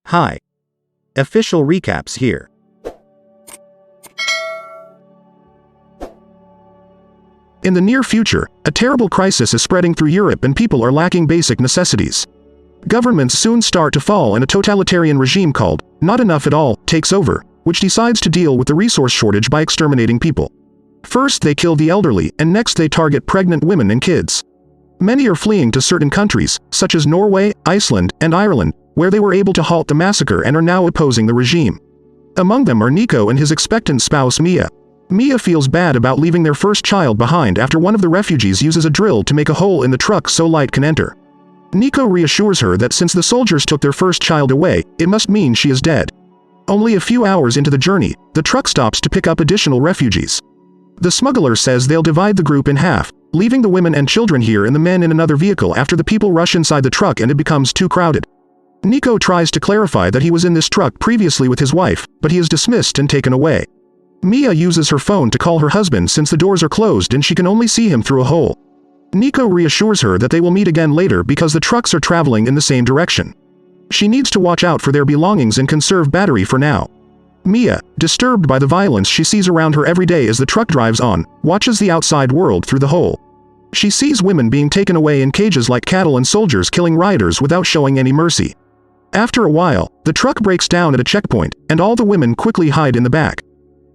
Hi. Official recaps here. In the near future, a terrible crisis is spreading through Europe and people are lacking basic necessities. Governments soon start to fall and a totalitarian regime called Not Enough at All takes over, which decides to deal with the resource shortage by exterminating people. First they kill the elderly, and next they target pregnant women and kids. Many are fleeing to certain countries, such as Norway, Iceland, and Ireland, where they were able to halt the massacre and are now opposing the regime. Among them are Nico and his expectant spouse Mia. Mia feels bad about leaving their first child behind after one of the refugees uses a drill to make a hole in the truck so light can enter. Nico reassures her that since the soldiers took their first child away, it must mean she is dead. Only a few hours into the journey, the truck stops to pick up additional refugees. The smuggler says they'll divide the group in half, leaving the women and children here and the men in another vehicle after the people rush inside the truck and it becomes too crowded. Nico tries to clarify that he was in this truck previously with his wife, but he is dismissed and taken away. Mia uses her phone to call her husband since the doors are closed and she can only see him through a hole. Nico reassures her that they will meet again later because the trucks are traveling in the same direction. She needs to watch out for their belongings and conserve battery for now. Mia, disturbed by the violence she sees around her every day as the truck drives on, watches the outside world through the hole. She sees women being taken away in cages like cattle and soldiers killing riders without showing any mercy. After a while, the truck breaks down at a checkpoint, and all the women quickly hide in the back.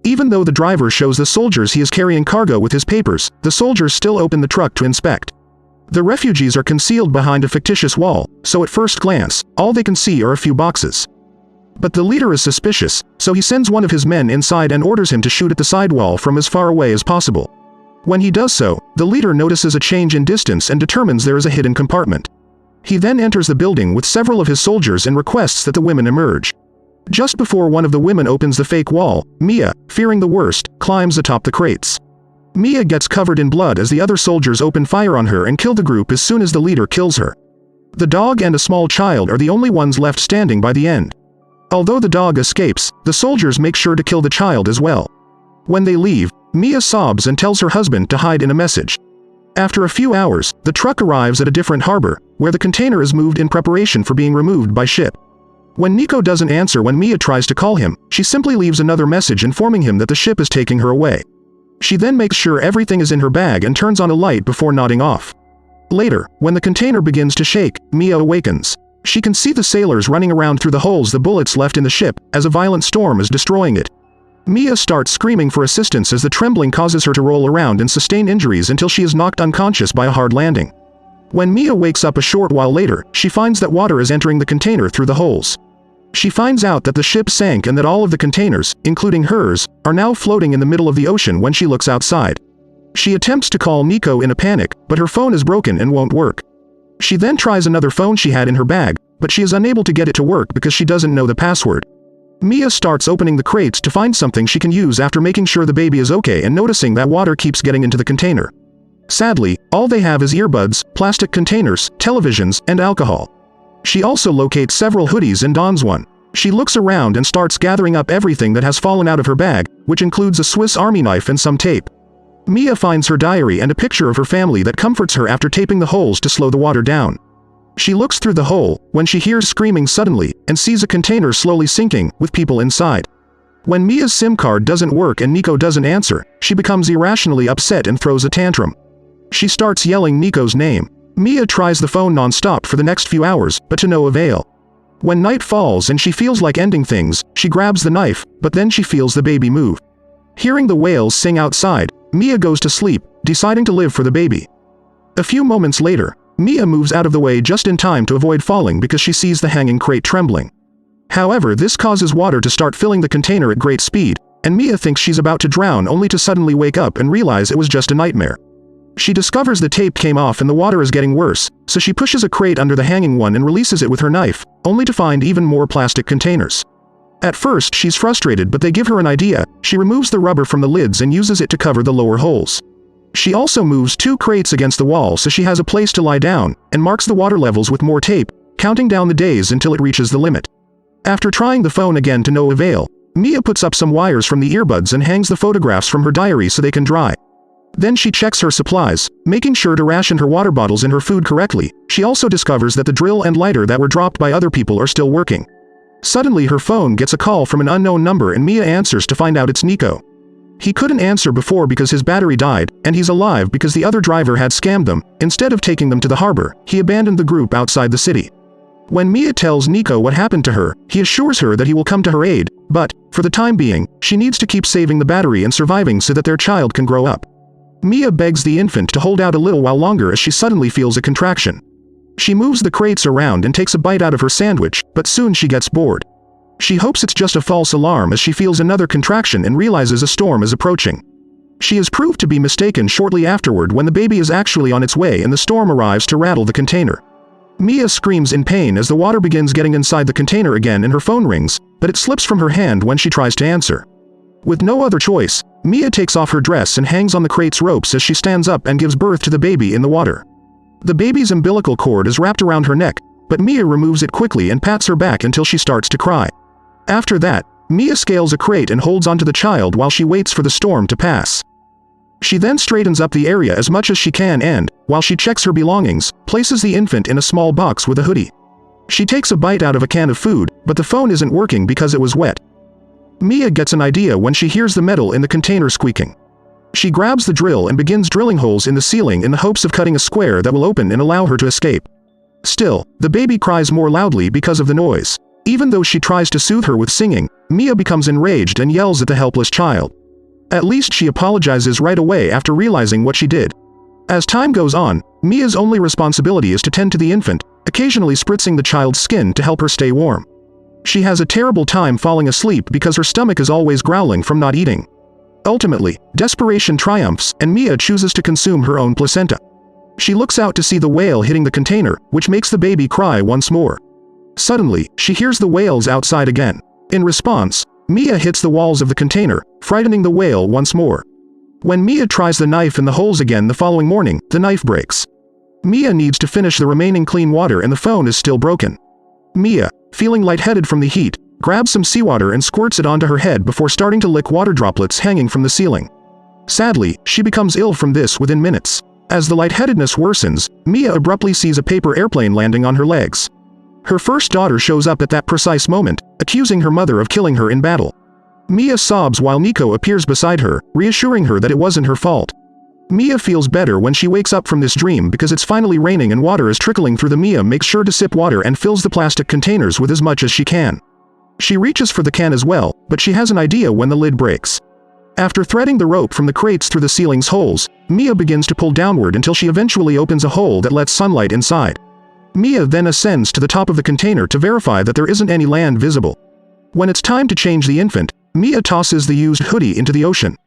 Even though the driver shows the soldiers he is carrying cargo with his papers, the soldiers still open the truck to inspect. The refugees are concealed behind a fictitious wall, so at first glance, all they can see are a few boxes. But the leader is suspicious, so he sends one of his men inside and orders him to shoot at the sidewall from as far away as possible. When he does so, the leader notices a change in distance and determines there is a hidden compartment. He then enters the building with several of his soldiers and requests that the women emerge. Just before one of the women opens the fake wall, Mia, fearing the worst, climbs atop the crates. Mia gets covered in blood as the other soldiers open fire on her and kill the group as soon as the leader kills her. The dog and a small child are the only ones left standing by the end. Although the dog escapes, the soldiers make sure to kill the child as well. When they leave, Mia sobs and tells her husband to hide in a message. After a few hours, the truck arrives at a different harbor, where the container is moved in preparation for being removed by ship. When Nico doesn't answer when Mia tries to call him, she simply leaves another message informing him that the ship is taking her away. She then makes sure everything is in her bag and turns on a light before nodding off. Later, when the container begins to shake, Mia awakens. She can see the sailors running around through the holes the bullets left in the ship, as a violent storm is destroying it. Mia starts screaming for assistance as the trembling causes her to roll around and sustain injuries until she is knocked unconscious by a hard landing. When Mia wakes up a short while later, she finds that water is entering the container through the holes. She finds out that the ship sank and that all of the containers, including hers, are now floating in the middle of the ocean when she looks outside. She attempts to call Nico in a panic, but her phone is broken and won't work. She then tries another phone she had in her bag, but she is unable to get it to work because she doesn't know the password. Mia starts opening the crates to find something she can use after making sure the baby is okay and noticing that water keeps getting into the container. Sadly, all they have is earbuds, plastic containers, televisions, and alcohol. She also locates several hoodies and dons one. She looks around and starts gathering up everything that has fallen out of her bag, which includes a Swiss Army knife and some tape. Mia finds her diary and a picture of her family that comforts her after taping the holes to slow the water down. She looks through the hole, when she hears screaming suddenly, and sees a container slowly sinking, with people inside. When Mia's SIM card doesn't work and Nico doesn't answer, she becomes irrationally upset and throws a tantrum. She starts yelling Nico's name. Mia tries the phone non-stop for the next few hours, but to no avail. When night falls and she feels like ending things, she grabs the knife, but then she feels the baby move. Hearing the whales sing outside, Mia goes to sleep, deciding to live for the baby. A few moments later, Mia moves out of the way just in time to avoid falling because she sees the hanging crate trembling. However, this causes water to start filling the container at great speed, and Mia thinks she's about to drown only to suddenly wake up and realize it was just a nightmare. She discovers the tape came off and the water is getting worse, so she pushes a crate under the hanging one and releases it with her knife, only to find even more plastic containers. At first, she's frustrated, but they give her an idea. She removes the rubber from the lids and uses it to cover the lower holes. She also moves 2 crates against the wall so she has a place to lie down, and marks the water levels with more tape, counting down the days until it reaches the limit. After trying the phone again to no avail, Mia puts up some wires from the earbuds and hangs the photographs from her diary so they can dry. Then she checks her supplies, making sure to ration her water bottles and her food correctly. She also discovers that the drill and lighter that were dropped by other people are still working. Suddenly her phone gets a call from an unknown number and Mia answers to find out it's Nico. He couldn't answer before because his battery died, and he's alive because the other driver had scammed them. Instead of taking them to the harbor, he abandoned the group outside the city. When Mia tells Nico what happened to her, he assures her that he will come to her aid, but, for the time being, she needs to keep saving the battery and surviving so that their child can grow up. Mia begs the infant to hold out a little while longer as she suddenly feels a contraction. She moves the crates around and takes a bite out of her sandwich, but soon she gets bored. She hopes it's just a false alarm as she feels another contraction and realizes a storm is approaching. She is proved to be mistaken shortly afterward when the baby is actually on its way and the storm arrives to rattle the container. Mia screams in pain as the water begins getting inside the container again and her phone rings, but it slips from her hand when she tries to answer. With no other choice, Mia takes off her dress and hangs on the crate's ropes as she stands up and gives birth to the baby in the water. The baby's umbilical cord is wrapped around her neck, but Mia removes it quickly and pats her back until she starts to cry. After that, Mia scales a crate and holds onto the child while she waits for the storm to pass. She then straightens up the area as much as she can and, while she checks her belongings, places the infant in a small box with a hoodie. She takes a bite out of a can of food, but the phone isn't working because it was wet. Mia gets an idea when she hears the metal in the container squeaking. She grabs the drill and begins drilling holes in the ceiling in the hopes of cutting a square that will open and allow her to escape. Still, the baby cries more loudly because of the noise. Even though she tries to soothe her with singing, Mia becomes enraged and yells at the helpless child. At least she apologizes right away after realizing what she did. As time goes on, Mia's only responsibility is to tend to the infant, occasionally spritzing the child's skin to help her stay warm. She has a terrible time falling asleep because her stomach is always growling from not eating. Ultimately, desperation triumphs and Mia chooses to consume her own placenta. She looks out to see the whale hitting the container, which makes the baby cry once more. Suddenly, she hears the whales outside again. In response, Mia hits the walls of the container, frightening the whale once more. When Mia tries the knife in the holes again the following morning, the knife breaks. Mia needs to finish the remaining clean water and the phone is still broken. Mia, feeling lightheaded from the heat, grabs some seawater and squirts it onto her head before starting to lick water droplets hanging from the ceiling. Sadly, she becomes ill from this within minutes. As the lightheadedness worsens, Mia abruptly sees a paper airplane landing on her legs. Her first daughter shows up at that precise moment, accusing her mother of killing her in battle. Mia sobs while Nico appears beside her, reassuring her that it wasn't her fault. Mia feels better when she wakes up from this dream because it's finally raining and water is trickling through. Mia makes sure to sip water and fills the plastic containers with as much as she can. She reaches for the can as well, but she has an idea when the lid breaks. After threading the rope from the crates through the ceiling's holes, Mia begins to pull downward until she eventually opens a hole that lets sunlight inside. Mia then ascends to the top of the container to verify that there isn't any land visible. When it's time to change the infant, Mia tosses the used hoodie into the ocean.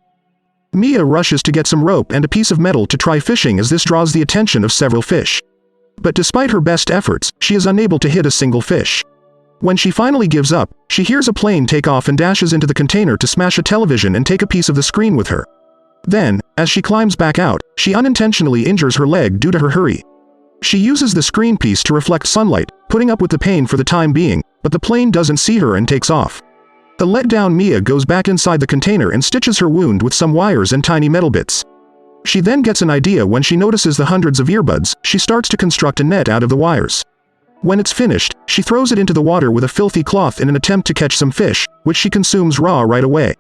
Mia rushes to get some rope and a piece of metal to try fishing as this draws the attention of several fish. But despite her best efforts, she is unable to hit a single fish. When she finally gives up, she hears a plane take off and dashes into the container to smash a television and take a piece of the screen with her. Then, as she climbs back out, she unintentionally injures her leg due to her hurry. She uses the screen piece to reflect sunlight, putting up with the pain for the time being, but the plane doesn't see her and takes off. The let-down Mia goes back inside the container and stitches her wound with some wires and tiny metal bits. She then gets an idea when she notices the hundreds of earbuds. She starts to construct a net out of the wires. When it's finished, she throws it into the water with a filthy cloth in an attempt to catch some fish, which she consumes raw right away.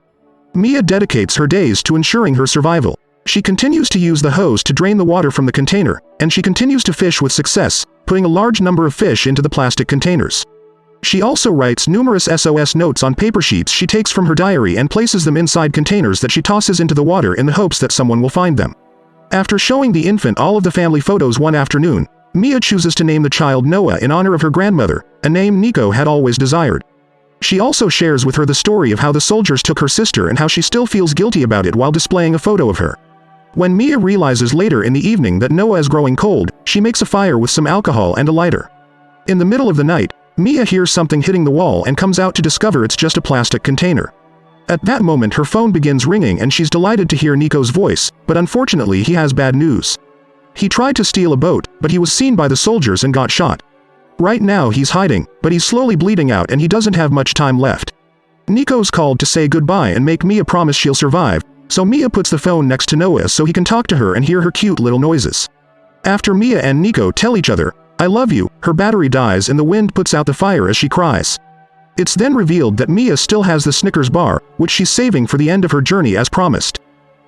Mia dedicates her days to ensuring her survival. She continues to use the hose to drain the water from the container, and she continues to fish with success, putting a large number of fish into the plastic containers. She also writes numerous SOS notes on paper sheets she takes from her diary and places them inside containers that she tosses into the water in the hopes that someone will find them. After showing the infant all of the family photos one afternoon, Mia chooses to name the child Noah in honor of her grandmother, a name Nico had always desired. She also shares with her the story of how the soldiers took her sister and how she still feels guilty about it while displaying a photo of her. When Mia realizes later in the evening that Noah is growing cold, she makes a fire with some alcohol and a lighter. In the middle of the night, Mia hears something hitting the wall and comes out to discover it's just a plastic container. At that moment her phone begins ringing and she's delighted to hear Nico's voice, but unfortunately he has bad news. He tried to steal a boat, but he was seen by the soldiers and got shot. Right now he's hiding, but he's slowly bleeding out and he doesn't have much time left. Nico's called to say goodbye and make Mia promise she'll survive, so Mia puts the phone next to Noah so he can talk to her and hear her cute little noises. After Mia and Nico tell each other, "I love you," her battery dies and the wind puts out the fire as she cries. It's then revealed that Mia still has the Snickers bar, which she's saving for the end of her journey as promised.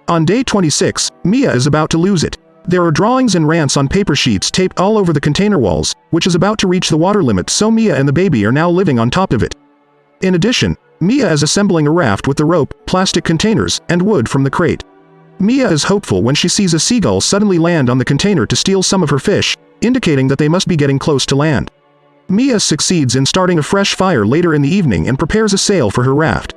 On day 26, Mia is about to lose it. There are drawings and rants on paper sheets taped all over the container walls, which is about to reach the water limit, so Mia and the baby are now living on top of it. In addition, Mia is assembling a raft with the rope, plastic containers, and wood from the crate. Mia is hopeful when she sees a seagull suddenly land on the container to steal some of her fish, indicating that they must be getting close to land. Mia succeeds in starting a fresh fire later in the evening and prepares a sail for her raft.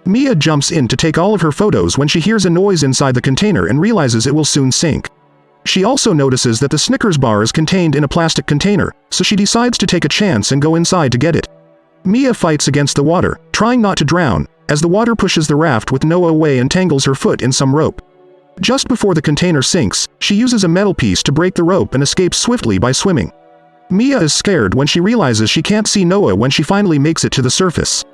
Mia jumps in to take all of her photos when she hears a noise inside the container and realizes it will soon sink. She also notices that the Snickers bar is contained in a plastic container, so she decides to take a chance and go inside to get it. Mia fights against the water, trying not to drown, as the water pushes the raft with Noah away and tangles her foot in some rope. Just before the container sinks, she uses a metal piece to break the rope and escapes swiftly by swimming. Mia is scared when she realizes she can't see Noah when she finally makes it to the surface.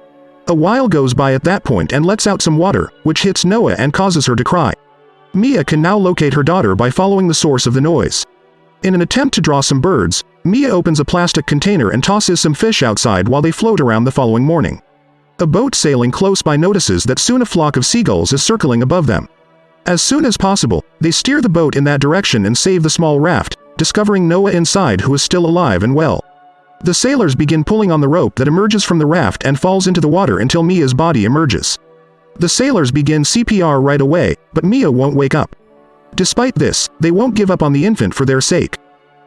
A while goes by at that point and lets out some water, which hits Noah and causes her to cry. Mia can now locate her daughter by following the source of the noise. In an attempt to draw some birds, Mia opens a plastic container and tosses some fish outside while they float around the following morning. A boat sailing close by notices that soon a flock of seagulls is circling above them. As soon as possible, they steer the boat in that direction and save the small raft, discovering Noah inside, who is still alive and well. The sailors begin pulling on the rope that emerges from the raft and falls into the water until Mia's body emerges. The sailors begin CPR right away, but Mia won't wake up. Despite this, they won't give up on the infant for their sake.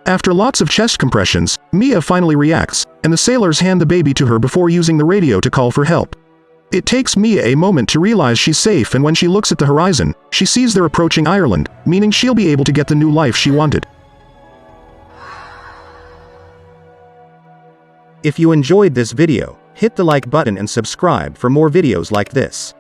After lots of chest compressions, Mia finally reacts, and the sailors hand the baby to her before using the radio to call for help. It takes Mia a moment to realize she's safe, and when she looks at the horizon, she sees they're approaching Ireland, meaning she'll be able to get the new life she wanted. If you enjoyed this video, hit the like button and subscribe for more videos like this.